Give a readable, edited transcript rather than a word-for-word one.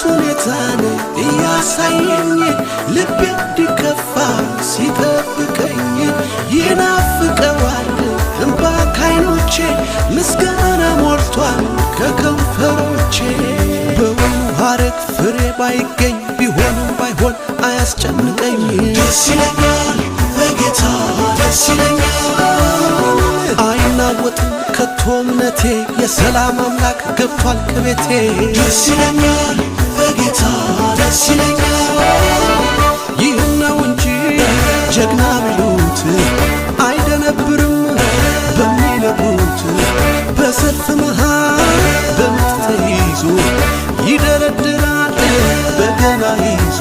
ሁኔታን እያሳየኝ ልቤ እንዲከፋ ሲጠብቀኝ ይናፍቀዋል እንባ ካይኖቼ ምስጋና ሞልቷል ከከንፈሮቼ በወይኑ ሐረግ ፍሬ ባይገኝ ቢሆንም ባይሆን አያስጨንቀኝ ደስ ይለኛል በጌታ ደስ ይለኛል አይናወጥም ከቶ እምነቴ የሰላም አምላክ ገብቷል ከቤቴ ደስ ይለኛል በጌታ ደስ ይለኛል ይህን ነው እንጂ ጀግና ቢሉት አይደነብርም በሚነግሩት በሰልፍ መሃል በምት ተይዞ ይደረድራል በገና ይዞ